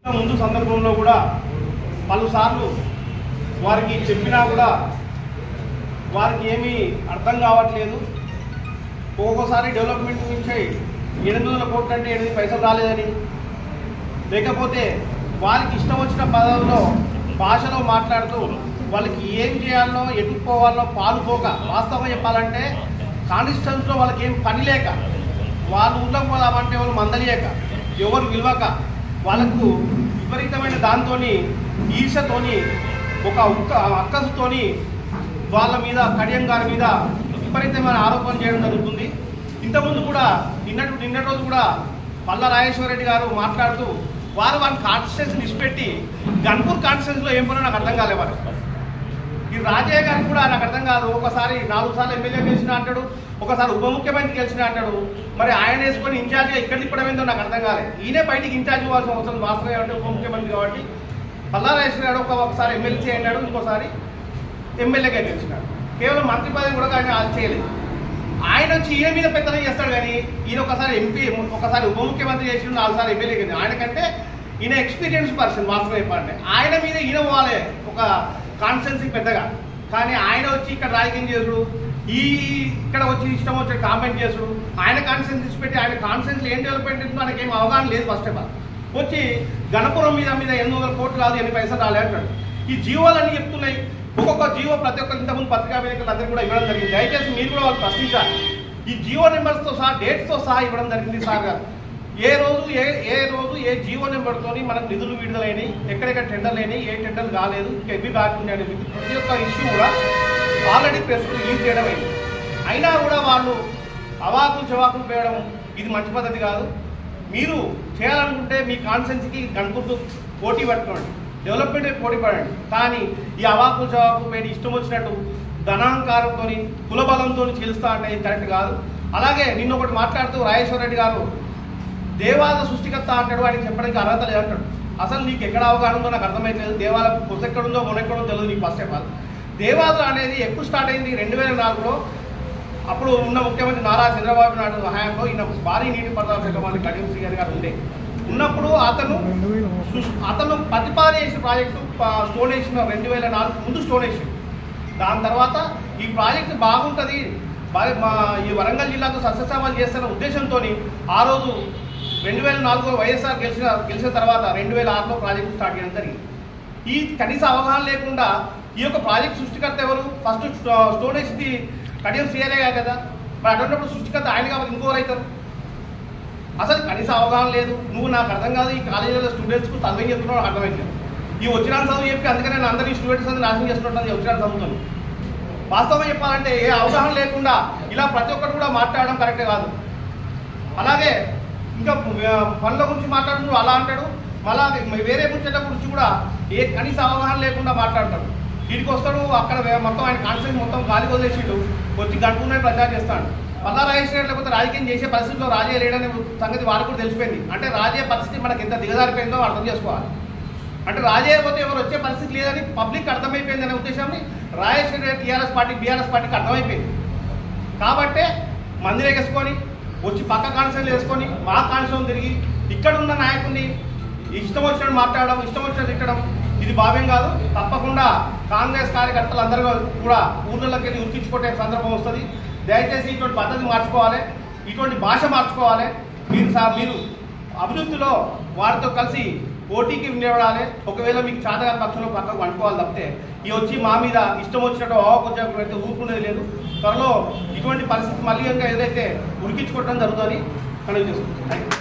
ముందు సందర్భంలో కూడా పలుసార్లు వారికి చెప్పినా కూడా వారికి ఏమీ అర్థం కావట్లేదు. ఒక్కొక్కసారి డెవలప్మెంట్ నుంచి 800 కోట్లు అంటే 8 పైసలు రాలేదని, లేకపోతే వారికి ఇష్టం వచ్చిన పదవుల్లో భాషలో మాట్లాడుతూ వాళ్ళకి ఏం చేయాలో ఎటుపోవాలో పాలుపోక, వాస్తవం చెప్పాలంటే కాన్స్టిట్యూన్సీలో వాళ్ళకి ఏం పని లేక, వాళ్ళు ఊళ్ళో పోదామంటే వాళ్ళు మందలియక, ఎవరు విలువక, వాళ్ళకు విపరీతమైన దాంతో ఈర్షతోని ఒక అక్కసుతోని వాళ్ళ మీద కడియం గారి మీద విపరీతమైన ఆరోపణలు చేయడం జరుగుతుంది. ఇంతకుముందు కూడా నిన్నటి రోజు కూడా పల్లా రాజేశ్వర రెడ్డి గారు మాట్లాడుతూ వారి కాన్స్టిట్యూన్సీ నిష్పెట్టి గన్పూర్ కాన్స్టిట్యూన్సీలో ఏం పని నాకు అర్థం కాలేవారు. ఈ రాజయ్య గారికి కూడా నాకు అర్థం కాదు. ఒకసారి 4 సార్లు ఎమ్మెల్యే గెలిచినా అంటాడు, ఒకసారి ఉప ముఖ్యమంత్రి గెలిచినా అంటాడు. మరి ఆయన వేసుకొని ఇన్ఛార్జ్గా ఇక్కడ తిప్పడం ఏందో నాకు అర్థం కాలేదు. ఈయనే బయటికి ఇన్ఛార్జ్ ఇవ్వాల్సిన అవసరం వాస్తవం కాబట్టి ఉప ముఖ్యమంత్రి కాబట్టి పల్లా రాజేశ్వర గారు ఒకసారి ఎమ్మెల్సీ అన్నాడు, ఇంకోసారి ఎమ్మెల్యేగా గెలిచినాడు. కేవలం మంత్రి పదవి కూడా ఆయన చేయలేదు. ఆయన వచ్చి ఈయన మీద పెత్తనం చేస్తాడు కానీ ఈయన ఒకసారి ఎంపీ, ఒకసారి ఉప ముఖ్యమంత్రి చేసి 4 సార్లు ఎమ్మెల్యే గెలిచి ఆయనకంటే ఈయన ఎక్స్పీరియన్స్ పర్సన్ వాస్తవం చెప్పాలంటే. ఆయన మీద ఈయన పోవాలి ఒక కాన్స్టిట్యూన్సీ పెద్దగా, కానీ ఆయన వచ్చి ఇక్కడ రాజకీయం చేసుడు, ఇక్కడ వచ్చి ఇష్టం వచ్చి కామెంట్ చేసుడు, ఆయన కాన్స్టిట్యూన్సీ పెట్టి ఆయన కాన్స్టిట్యూన్సీ ఏం డెవలప్మెంట్ ఉందో ఆయనకి ఏం అవగాహన లేదు. ఫస్ట్ ఆఫ్ ఆల్ వచ్చి గణపురం మీద 800 కోట్లు కాదు 8 పైసలు రాలే అంటాడు. ఈ జీవోలన్నీ చెప్తున్నాయి. ఒక్కొక్క జీవో ప్రతి ఒక్కరు ఇంతకుముందు పత్రికా విలేకరులు అందరూ కూడా ఇవ్వడం జరిగింది. దయచేసి మీరు కూడా వాళ్ళు ప్రశ్నించాలి. ఈ జీవో నెంబర్స్తో సహా డేట్స్తో సహా ఇవ్వడం జరిగింది సార్ గారు. ఏ రోజు ఏ జీవో నెంబర్తో మనకు నిధులు విడుదలైనవి, ఎక్కడెక్కడ టెండర్లు అయినాయి, ఏ టెండర్లు కాలేదు, ఇంకా ఎవి బ్యాక్గ్రౌండ్ అనేది ప్రతి ఒక్క ఇష్యూ కూడా ఆల్రెడీ ప్రెస్కు రిలీజ్ చేయడం అయింది. అయినా కూడా వాళ్ళు అవాకులు చవాకులు వేయడం ఇది మంచి పద్ధతి కాదు. మీరు చేయాలనుకుంటే మీ కాన్స్టిట్యూన్సీకి గణపూర్తో పోటీ పట్టుకోండి, డెవలప్మెంట్ పోటీ పడండి. కానీ ఈ అవాకులు చవాకులు వేడి ఇష్టం వచ్చినట్టు ధనాంకారంతో కులబలంతో చెల్లుస్తా అంటే ఇది కరెక్ట్ కాదు. అలాగే నిన్న ఒకటి మాట్లాడుతూ రాజేశ్వర రెడ్డి గారు దేవాద సృష్టికర్త అంటాడు, ఆయనకి చెప్పడానికి అర్హత లేదంటాడు. అసలు నీకు ఎక్కడ అవగాహన ఉందో నాకు అర్థమైతలేదు. దేవాల కొసెక్కడుందో మొనెక్కడుందో తెలియదు నీకు. ఫస్ట్ ఆఫ్ ఆల్ దేవాద అనేది ఎప్పుడు స్టార్ట్ అయింది? 2004లో అప్పుడు ఉన్న ముఖ్యమంత్రి నారా చంద్రబాబు నాయుడు హయాంలో ఈయన భారీ నీటిపారుదల శాఖ మంత్రి కడియం శ్రీహరి గారు ఉన్నప్పుడు అతను ప్రతిపాదన చేసిన ప్రాజెక్టు స్టోన్ వేసిన 2004 ముందు స్టోన్ వేసి, దాని తర్వాత ఈ ప్రాజెక్టు బాగుంటుంది, ఈ వరంగల్ జిల్లాకు సస్యశ్యామలు చేస్తున్న ఉద్దేశంతో ఆ రోజు 2004లో వైఎస్ఆర్ గెలిచిన తర్వాత 2006లో ప్రాజెక్టు స్టార్ట్ చేయడం జరిగింది. ఈ కనీస అవగాహన లేకుండా ఈ యొక్క ప్రాజెక్ట్ సృష్టికర్త ఎవరు? ఫస్ట్ స్టోన్ వేసింది కడియం శ్రీహరే కదా. మరి అటువంటిప్పుడు సృష్టికర్త ఆయన కాబట్టి ఇంకోరు అవుతారు. అసలు కనీస అవగాహన లేదు. నువ్వు నాకు అర్థం కాదు. ఈ కాలేజీలో స్టూడెంట్స్కు చదువు చెప్తున్నావు నాకు అర్థమైంది. ఈ వచ్చిన చదువు చెప్పి అందుకనే నేను అందరినీ స్టూడెంట్స్ అందరూ నాశనం చేస్తున్నట్టు వచ్చిన చదువుతాను. వాస్తవం చెప్పాలంటే ఏ అవగాహన లేకుండా ఇలా ప్రతి ఒక్కరు కూడా మాట్లాడడం కరెక్టే కాదు. అలాగే ఇంకా పనుల గురించి మాట్లాడుతూ అలా అంటాడు, మళ్ళీ వేరే ముచ్చట గురించి కూడా ఏ కనీస అవగాహన లేకుండా మాట్లాడతాడు. వీడికి వస్తాడు, అక్కడ మొత్తం ఆయన కాన్స్టిట్యూన్సీ మొత్తం గాలి వదిలేసిండు, వచ్చి గంటనే ప్రచారం చేస్తాడు. పల్లా రాజేశ్వర లేకపోతే రాజకీయం చేసే పరిస్థితిలో రాజే లేడనే సంగతి వాళ్ళకు కూడా తెలిసిపోయింది. అంటే రాజే పరిస్థితి మనకి ఎంత దిగజారిపోయిందో అర్థం చేసుకోవాలి. అంటే రాజే పోతే ఎవరు వచ్చే పరిస్థితి లేదని పబ్లిక్ అర్థమైపోయింది అనే ఉద్దేశాన్ని రాజేశ్వర టీఆర్ఎస్ పార్టీ బీఆర్ఎస్ పార్టీకి అర్థమైపోయింది. కాబట్టే మందిని వేసుకొని వచ్చి పక్క కాన్స్టిట్యూన్సీ వేసుకొని మా కాన్స్టిట్యూన్సీ తిరిగి ఇక్కడ ఉన్న నాయకుడిని ఇష్టం వచ్చినట్టు మాట్లాడడం, ఇష్టం వచ్చినట్టు తిట్టడం ఇది భావ్యం కాదు. తప్పకుండా కాంగ్రెస్ కార్యకర్తలు అందరూ కూడా ఊర్లలోకి వెళ్ళి ఉరికించుకునే సందర్భం వస్తుంది. దయచేసి ఇటువంటి పద్ధతి మార్చుకోవాలి, ఇటువంటి భాష మార్చుకోవాలి. మీరు అభివృద్ధిలో వారితో కలిసి పోటీకి నిలబడాలి. ఒకవేళ మీకు చాతగా పక్షంలో పక్కకు వండుకోవాలి తప్పితే ఈ వచ్చి మా మీద ఇష్టం వచ్చినట్టు అవకొచ్చేట్టు అయితే ఊరుకునేది లేదు. త్వరలో ఇటువంటి పరిస్థితి మళ్ళీ ఇంకా ఏదైతే ఉరికించుకోవడం జరుగుతుందని కనుక చేస్తుంది.